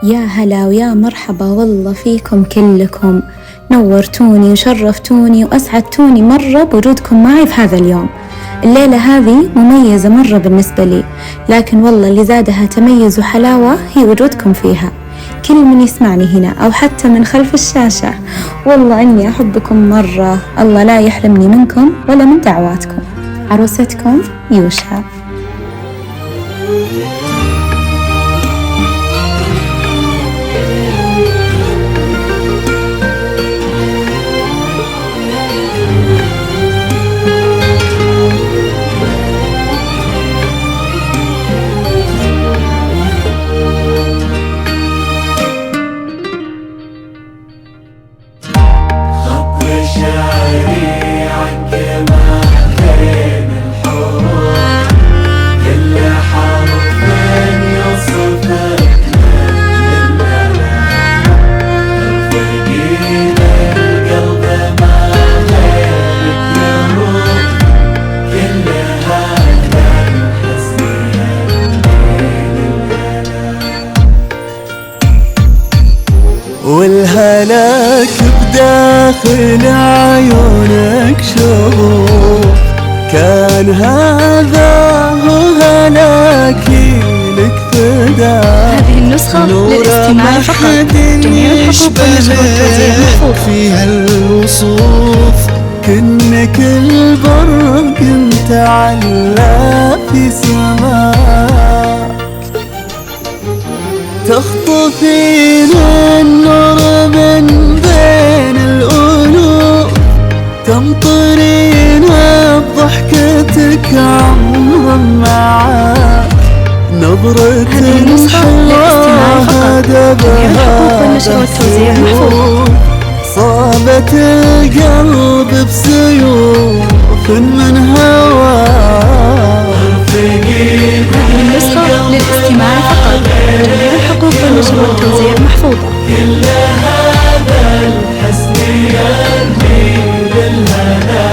يا هلا ويا مرحبا والله فيكم كلكم، نورتوني وشرفتوني وأسعدتوني مرة بوجودكم معي في هذا اليوم. الليلة هذه مميزة مرة بالنسبة لي، لكن والله اللي زادها تميز وحلاوة هي وجودكم فيها. كل من يسمعني هنا أو حتى من خلف الشاشة، والله إني أحبكم مرة، الله لا يحرمني منكم ولا من دعواتكم. عروستكم يوشا. والهلاك بداخل عيونك شوف، كان هذا هو هلاكي لك فدا. هذه النسخة للاستماع فقط، جميع الحقوق والنشر والتوزيع محفوظ. فيها الوصوف كأنك البرق انت على في سماك، تخطفين النور من بين الألوف، تمطرين بضحكتك عمرا معاك، نظرة حلوة دبها صابت القلب بسيوف من هواك. هذه النسخة للاستماع فقط، جميع الحقوق والنشر والتوزيع محفوظة. كل هذا الحسن يرمي للهنا،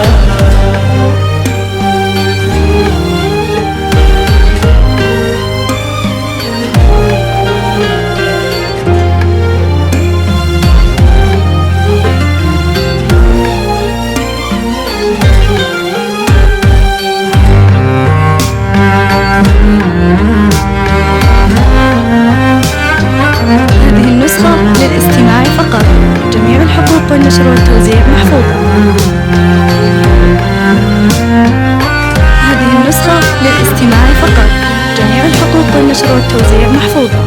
للاستماع فقط، جميع الحقوق والنشر والتوزيع محفوظة. هذه النسخة للاستماع فقط، جميع الحقوق والنشر والتوزيع محفوظة.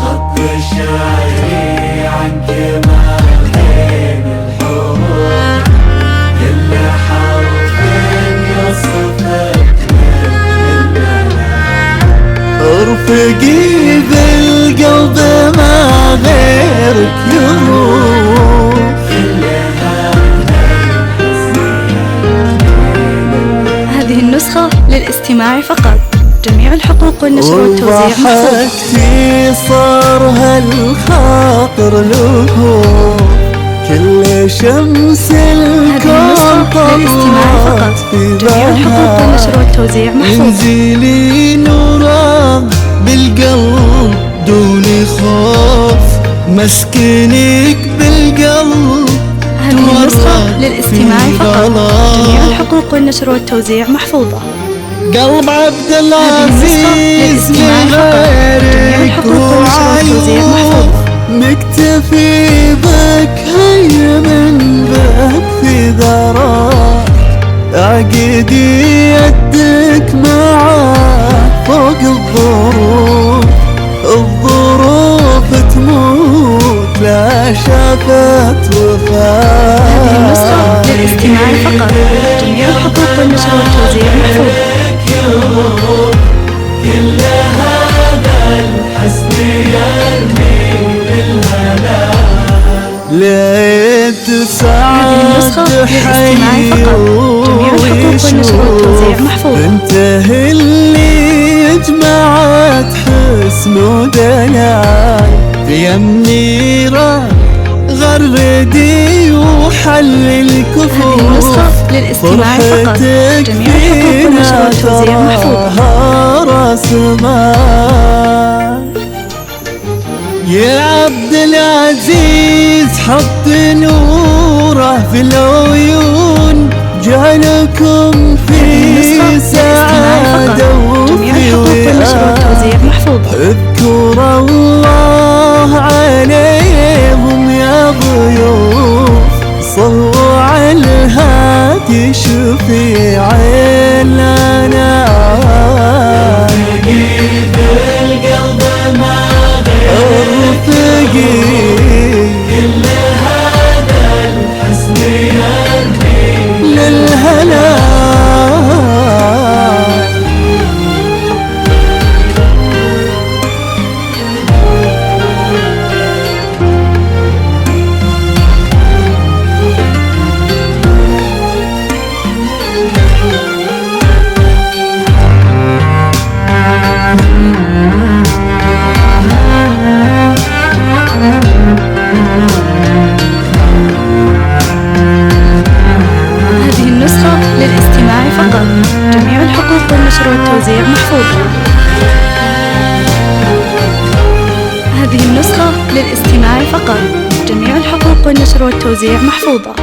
خط شعري عنك ما بين الحروف، كل حرف يصفك ارفقي بالقلب ما غيرك يروح. هذه النسخة للاستماع فقط، جميع الحقوق والنشر والتوزيع محفوظ. وضحكتي صار هالخاطر له، كل شمس الكون طلعت في جميع الحقوق والنشر والتوزيع محفوظ. انزلي نورا بالقلب دون خوف، مسكنك بالقلب. هذه النسخة للاستماع فقط، جميع الحقوق والنشر والتوزيع محفوظة. قلب عبد العزيز لغيرك وعيون، مكتفي بك هيا من بك في ذراك، اعقدي يدك معاه فوق الظروف، الظروف تموت لا شافت وفاة. هذه النسخة للاستماع فقط، جميع الحقوق والنشر والتوزيع محفوظ. كل هذا الحسن يرمي للهنا، ليت سعد حي ويشوف، انته اللي جمعت حسن ودلال، يا منيرة غردي وحب حل الكفوف. هذه النسخة للاستماع فقط. جميع الحقوق والنشر والتوزيع محفوظة. راس مال يا عبد العزيز، حط نوره في العيون، جعلكم في سعادة وفي محفوظة. اذكر الله عليهم يا ضيوف، صلوا على الهادي شفيع لنا. رفيق القلب ما ارتقي كل هذا الحسن يرمي للهنا. هذه النسخة للاستماع فقط. جميع الحقوق والنشر والتوزيع محفوظة. هذه النسخة للاستماع فقط. جميع الحقوق والنشر والتوزيع محفوظة.